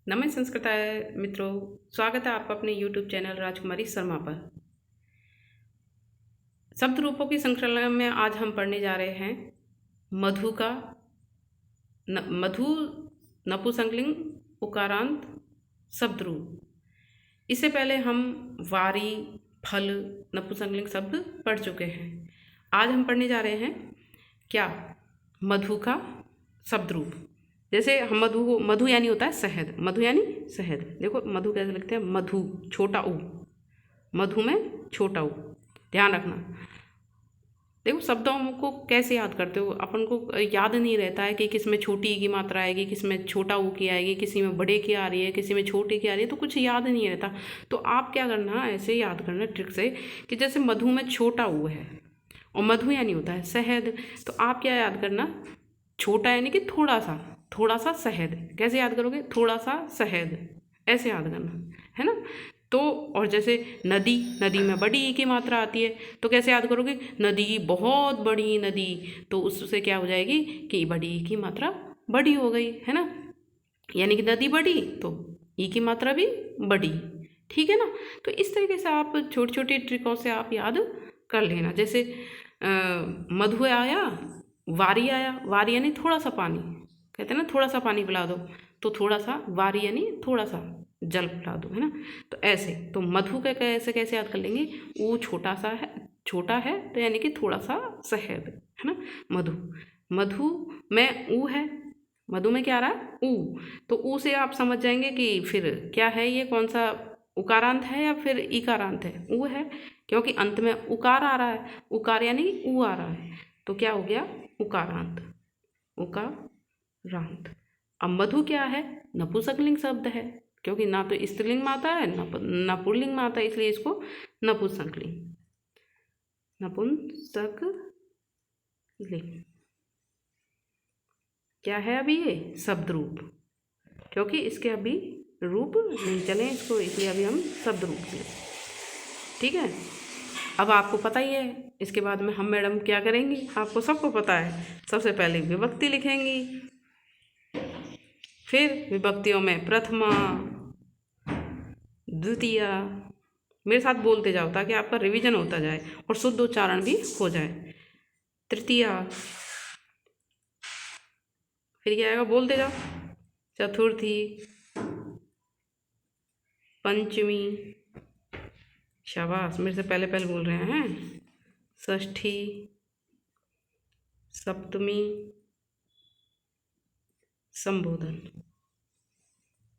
नमस्ते संस्कृताय मित्रों, स्वागत है आपका अपने YouTube चैनल राजकुमारी शर्मा पर। शब्द रूपों की श्रृंखला में आज हम पढ़ने जा रहे हैं मधु का मधु नपुंसकलिंग उकारांत शब्द रूप। इससे पहले हम वारी फल नपुंसकलिंग शब्द पढ़ चुके हैं। आज हम पढ़ने जा रहे हैं क्या मधु का शब्द रूप। जैसे हम मधु यानी होता है शहद, मधु यानी शहद। देखो मधु कैसे लिखते हैं, मधु छोटा ऊ, मधु में छोटा ऊ, ध्यान रखना। देखो शब्दों को कैसे याद करते हो, अपन को याद नहीं रहता है कि किस में छोटी ई की मात्रा आएगी, किस में छोटा ऊ की आएगी, किसी में बड़े की आ रही है, किसी में छोटे की आ रही है, तो कुछ याद नहीं रहता। तो आप क्या करना, ऐसे याद करना ट्रिक से कि जैसे मधु में छोटा ऊ है और मधु यानी होता है शहद, तो आप क्या याद करना, छोटा यानी कि थोड़ा सा शहद। कैसे याद करोगे, थोड़ा सा शहद, ऐसे याद करना है ना। तो और जैसे नदी, नदी में बड़ी ई की मात्रा आती है, तो कैसे याद करोगे, नदी बहुत बड़ी नदी, तो उससे क्या हो जाएगी कि बड़ी ई की मात्रा बड़ी हो गई, है ना। यानी कि नदी बड़ी तो ई की मात्रा भी बड़ी, ठीक है ना। तो इस तरीके से आप छोटी छोटी ट्रिकों से आप याद कर लेना। जैसे मधु आया, वारी आया, वारी यानी थोड़ा सा पानी, कहते हैं ना थोड़ा सा पानी पिला दो, तो थोड़ा सा, वारी यानी थोड़ा सा जल पिला दो, है ना। तो ऐसे, तो मधु का कैसे कैसे याद कर लेंगे, वो छोटा है तो यानी कि थोड़ा सा शहद, है ना। मधु में ऊ है, मधु में क्या आ रहा है, ऊ, तो ऊ से आप समझ जाएंगे कि फिर क्या है, ये कौन सा उकारांत है या फिर इकारांत है। ऊ है क्योंकि अंत में उकार आ रहा है, उकार यानी ऊ आ रहा है, तो क्या हो गया, उकारांत, उकारांत। अब मधु क्या है, नपुंसकलिंग शब्द है, क्योंकि ना तो स्त्रीलिंग में आता है ना पुल्लिंग में आता है, इसलिए इसको नपुंसकलिंग, नपुंसकलिंग क्या है अभी, ये शब्द रूप, क्योंकि इसके अभी रूप नहीं चले इसको, इसलिए अभी हम शब्द रूप लें, ठीक है। अब आपको पता ही है, इसके बाद में हम मैडम क्या करेंगी, आपको सबको पता है, सबसे पहले विभक्ति लिखेंगी, फिर विभक्तियों में प्रथमा, द्वितीया, मेरे साथ बोलते जाओ ताकि आपका रिवीजन होता जाए और शुद्ध उच्चारण भी हो जाए। तृतीया, फिर क्या आएगा, बोलते जाओ। चतुर्थी, पंचमी, शाबाश, मेरे से पहले पहले बोल रहे हैं। षष्ठी, सप्तमी, संबोधन।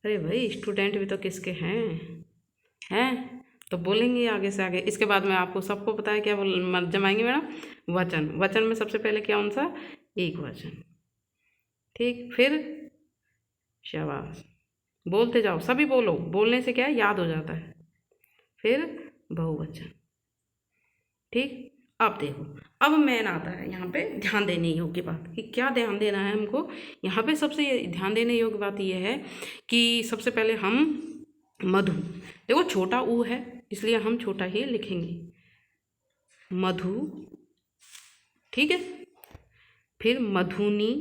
अरे भाई स्टूडेंट भी तो किसके हैं तो बोलेंगे आगे से आगे। इसके बाद में आपको सबको पता है क्या जमाएंगे मैडम, वचन। वचन में सबसे पहले क्या, कौन सा, एक वचन, ठीक। फिर शाबाश, बोलते जाओ, सभी बोलो, बोलने से क्या याद हो जाता है। फिर बहुवचन, ठीक। अब देखो, अब मैन आता है यहाँ पे ध्यान देने योग्य बात, कि क्या ध्यान देना है हमको यहाँ पे। सबसे ध्यान देने योग्य बात यह है कि सबसे पहले हम मधु, देखो छोटा ऊ है इसलिए हम छोटा ही लिखेंगे, मधु, ठीक है। फिर मधुनी,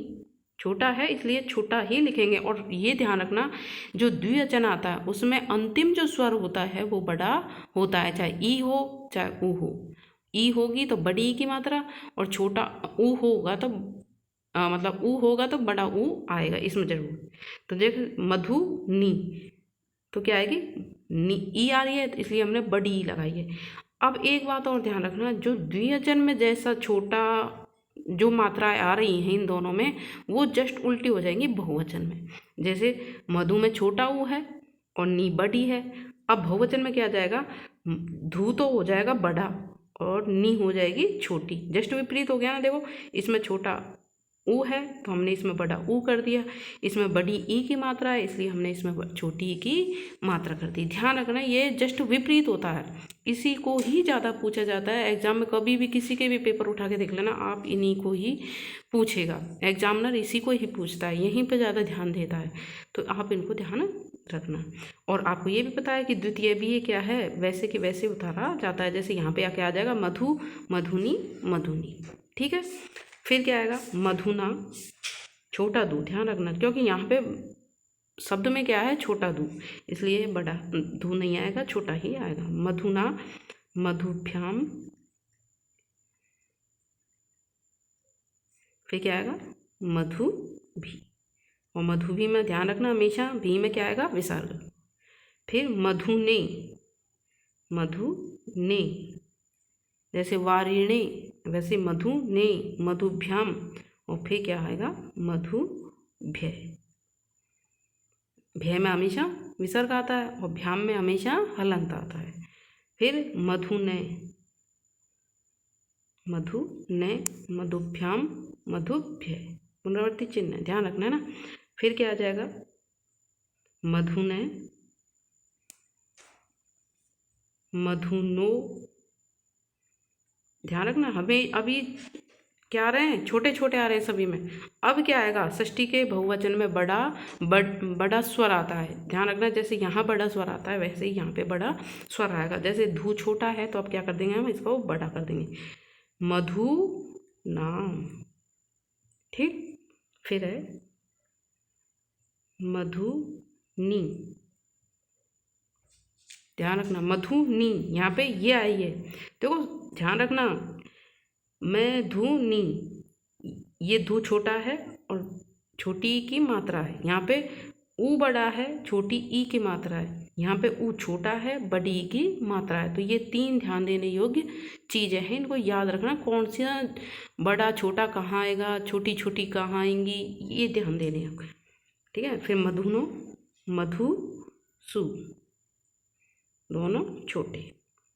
छोटा है इसलिए छोटा ही लिखेंगे, और ये ध्यान रखना जो द्विवचन आता है उसमें अंतिम जो स्वर होता है वो बड़ा होता है, चाहे ई हो चाहे ऊ हो। ई होगी तो बड़ी ई की मात्रा, और छोटा ऊ होगा तो मतलब ऊ होगा तो बड़ा ऊ आएगा इसमें जरूर। तो देख मधुनी, तो क्या आएगी, नी, ई आ रही है तो इसलिए हमने बड़ी ई लगाई है। अब एक बात और ध्यान रखना, जो द्विवचन में जैसा छोटा जो मात्राएं आ रही हैं इन दोनों में, वो जस्ट उल्टी हो जाएंगी बहुवचन में। जैसे मधु में छोटा ऊ है और नी बड़ी है, अब बहुवचन में क्या आ जाएगा, धू तो हो जाएगा बड़ा और नी हो जाएगी छोटी, जस्ट विपरीत हो गया ना। देखो इसमें छोटा ऊ है तो हमने इसमें बड़ा ऊ कर दिया, इसमें बड़ी ई की मात्रा है इसलिए हमने इसमें छोटी ई की मात्रा कर दी। ध्यान रखना ये जस्ट विपरीत होता है, इसी को ही ज़्यादा पूछा जाता है एग्जाम में। कभी भी किसी के भी पेपर उठा के देख लेना आप, इन्हीं को ही पूछेगा एग्जामिनर, इसी को ही पूछता है, यहीं पर ज़्यादा ध्यान देता है, तो आप इनको ध्यान रखना। और आपको ये भी पता है कि द्वितीय भी ये क्या है, वैसे कि वैसे उतारा जाता है। जैसे यहाँ पे आके आ जाएगा मधु, मधुनी, मधुनी, ठीक है। फिर क्या आएगा, मधुना, छोटा दू, ध्यान रखना क्योंकि यहाँ पे शब्द में क्या है, छोटा धू, इसलिए बड़ा धू नहीं आएगा, छोटा ही आएगा। मधुना, मधुभ्याम, फिर क्या आएगा, मधु भी। और मधु भी में ध्यान रखना हमेशा, भी में क्या आएगा, विसर्ग। फिर मधुने, मधुने, जैसे वारिणे वैसे मधुने, मधुभ्याम, और फिर क्या आएगा, मधुभ्य। भय में हमेशा विसर्ग आता है और भ्याम में हमेशा हलंत आता है। फिर मधुने, मधुने, मधुभ्याम, मधुभ्य, पुनरावर्ती चिन्ह ध्यान रखना है ना। फिर क्या आ जाएगा, मधुने, मधुनो, ध्यान रखना। हमें अभी क्या आ रहे हैं, छोटे छोटे आ रहे हैं सभी में। अब क्या आएगा, षष्ठी के बहुवचन में बड़ा स्वर आता है, ध्यान रखना। जैसे यहाँ बड़ा स्वर आता है वैसे ही यहाँ पे बड़ा स्वर आएगा। जैसे धू छोटा है तो अब क्या कर देंगे हम, इसको बड़ा कर देंगे, मधु नाम, ठीक। फिर है मधुनी, ध्यान रखना, मधुनी, यहाँ पे ये आई है, देखो ध्यान रखना, मैं धुनी, ये धू छोटा है और छोटी ई की मात्रा है, यहाँ पे ऊ बड़ा है, छोटी ई की मात्रा है, यहाँ पे ऊ छोटा है, बड़ी ई की मात्रा है। तो ये तीन ध्यान देने योग्य चीज़ें हैं, इनको याद रखना। कौन सा बड़ा छोटा कहाँ आएगा, छोटी छोटी कहाँ आएंगी, ये ध्यान देने योग्य, ठीक है। फिर मधुनो, मधु सु, दोनों छोटे,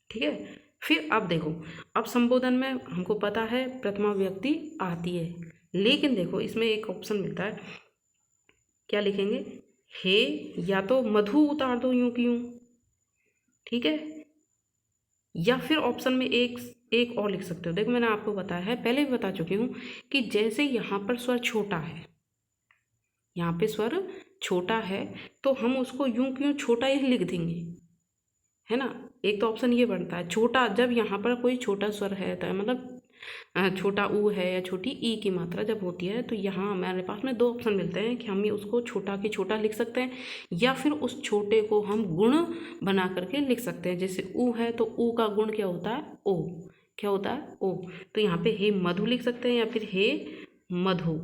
ठीक है। फिर अब देखो, अब संबोधन में हमको पता है प्रथमा विभक्ति आती है, लेकिन देखो इसमें एक ऑप्शन मिलता है, क्या लिखेंगे, हे, या तो मधु उतार दो यूं की यूं, ठीक है, या फिर ऑप्शन में एक और लिख सकते हो। देखो मैंने आपको बताया है, पहले भी बता चुकी हूँ कि जैसे यहाँ पर स्वर छोटा है, यहाँ पे स्वर छोटा है तो हम उसको यूं क्यों छोटा ही लिख देंगे, है ना। एक तो ऑप्शन ये बनता है छोटा, जब यहाँ पर कोई छोटा स्वर है तो मतलब छोटा ऊ है या छोटी ई की मात्रा जब होती है, तो यहाँ हमारे पास में दो ऑप्शन मिलते हैं कि हम उसको छोटा की छोटा लिख सकते हैं, या फिर उस छोटे को हम गुण बना करके लिख सकते हैं। जैसे ऊ है तो ऊ का गुण क्या होता है, ओ, क्या होता है, ओ। तो यहाँ पे हे मधु लिख सकते हैं या फिर हे मधु,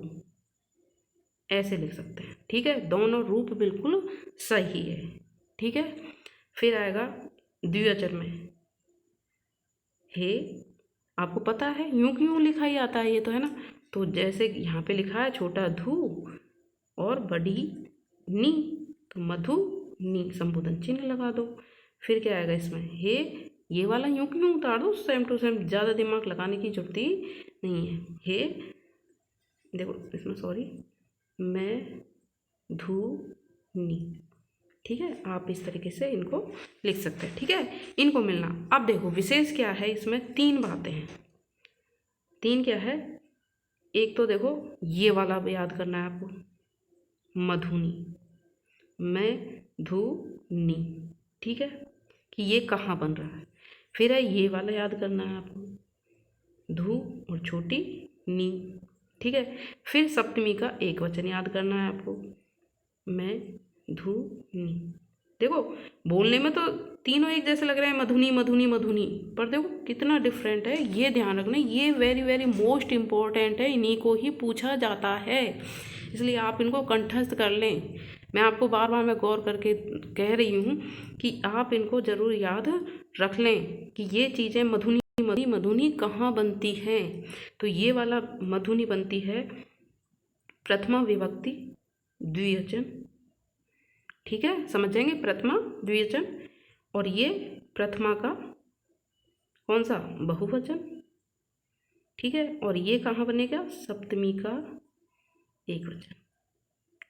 ऐसे लिख सकते हैं, ठीक है। दोनों रूप बिल्कुल सही है, ठीक है। फिर आएगा द्विवचन में हे, आपको पता है यूं क्यों लिखा ही आता है ये तो, है ना। तो जैसे यहाँ पे लिखा है छोटा धू और बड़ी नी, तो मधु नी, संबोधन चिन्ह लगा दो। फिर क्या आएगा इसमें, हे, ये वाला यूं क्यों उतार दो, सेम टू सेम, ज़्यादा दिमाग लगाने की जरूरत ही नहीं है। हे, देखो इसमें सॉरी, मैं धू नी, ठीक है। आप इस तरीके से इनको लिख सकते हैं, ठीक है, इनको मिलना। अब देखो विशेष क्या है इसमें, तीन बातें हैं। तीन क्या है, एक तो देखो ये वाला भी याद करना है आपको, मधुनी, मैं धू नी, ठीक है, कि ये कहाँ बन रहा है। फिर है ये वाला याद करना है आपको, धू और छोटी नी, ठीक है। फिर सप्तमी का एक वचन याद करना है आपको, मैं धू नी। देखो बोलने में तो तीनों एक जैसे लग रहे हैं, मधुनी मधुनी मधुनी, पर देखो कितना डिफरेंट है, ये ध्यान रखना। ये वेरी वेरी मोस्ट इम्पॉर्टेंट है, इन्हीं को ही पूछा जाता है, इसलिए आप इनको कंठस्थ कर लें। मैं आपको बार बार मैं गौर करके कह रही हूँ कि आप इनको ज़रूर याद रख लें कि ये चीज़ें मधुनी मधुनी मधुनी कहाँ बनती हैं। तो ये वाला मधुनी बनती है प्रथमा विभक्ति द्विवचन, ठीक है, समझ जाएंगे, प्रथमा द्विवचन। और ये प्रथमा का कौन सा, बहुवचन, ठीक है। और ये कहाँ बनेगा, सप्तमी का एक वचन,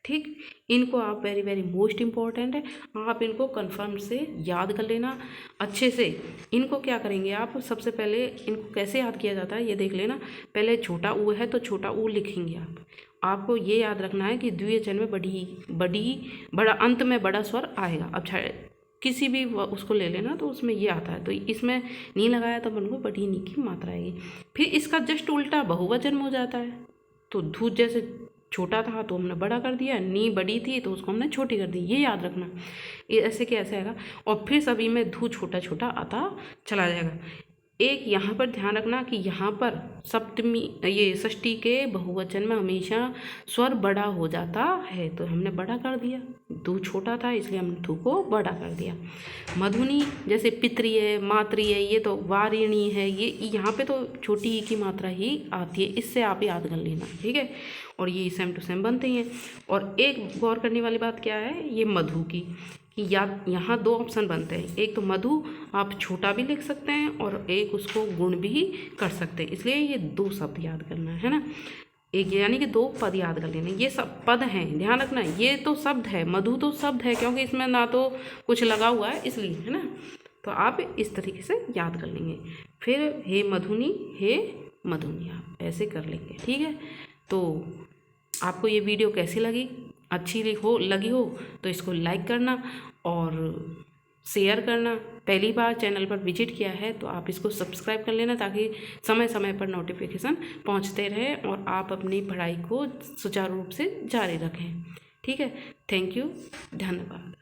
ठीक। इनको आप वेरी वेरी मोस्ट इम्पॉर्टेंट है, आप इनको कन्फर्म से याद कर लेना अच्छे से। इनको क्या करेंगे आप, सबसे पहले इनको कैसे याद किया जाता है ये देख लेना। पहले छोटा ऊ है तो छोटा ऊ लिखेंगे आपको ये याद रखना है कि द्विवचन में बड़ा अंत में बड़ा स्वर आएगा। अब किसी भी उसको ले लेना तो उसमें ये आता है, तो इसमें नहीं लगाया तो मन को बड़ी नी की मात्रा आएगी। फिर इसका जस्ट उल्टा बहुवचन में हो जाता है, तो धू जैसे छोटा था तो हमने बड़ा कर दिया, नी बड़ी थी तो उसको हमने छोटी कर दी, ये याद रखना। ये ऐसे कैसे आएगा, और फिर सभी में धू छोटा छोटा आता चला जाएगा। एक यहाँ पर ध्यान रखना कि यहाँ पर सप्तमी ये षष्ठी के बहुवचन में हमेशा स्वर बड़ा हो जाता है, तो हमने बड़ा कर दिया। धू छोटा था इसलिए हमने धू को बड़ा कर दिया। मधुनी जैसे पितृय मातृय, ये तो वारिणी है, ये यहाँ पे तो छोटी ई की मात्रा ही आती है, इससे आप याद कर लेना, ठीक है। और ये सेम टू सेम बनते ही हैं। और एक गौर करने वाली बात क्या है, ये मधु की, कि यहाँ दो ऑप्शन बनते हैं। एक तो मधु आप छोटा भी लिख सकते हैं और एक उसको गुण भी कर सकते हैं, इसलिए ये दो शब्द याद करना है ना। एक यानी कि दो पद याद कर लेने, ये सब पद हैं, ध्यान रखना। ये तो शब्द है, मधु तो शब्द है क्योंकि इसमें ना तो कुछ लगा हुआ है इसलिए, है ना। तो आप इस तरीके से याद कर लेंगे। फिर हे मधुनी, हे मधुनी, आप ऐसे कर लेंगे, ठीक है। तो आपको ये वीडियो कैसी लगी, अच्छी लगी हो तो इसको लाइक करना और शेयर करना। पहली बार चैनल पर विजिट किया है तो आप इसको सब्सक्राइब कर लेना, ताकि समय समय पर नोटिफिकेशन पहुंचते रहे और आप अपनी पढ़ाई को सुचारू रूप से जारी रखें, ठीक है। थैंक यू, धन्यवाद।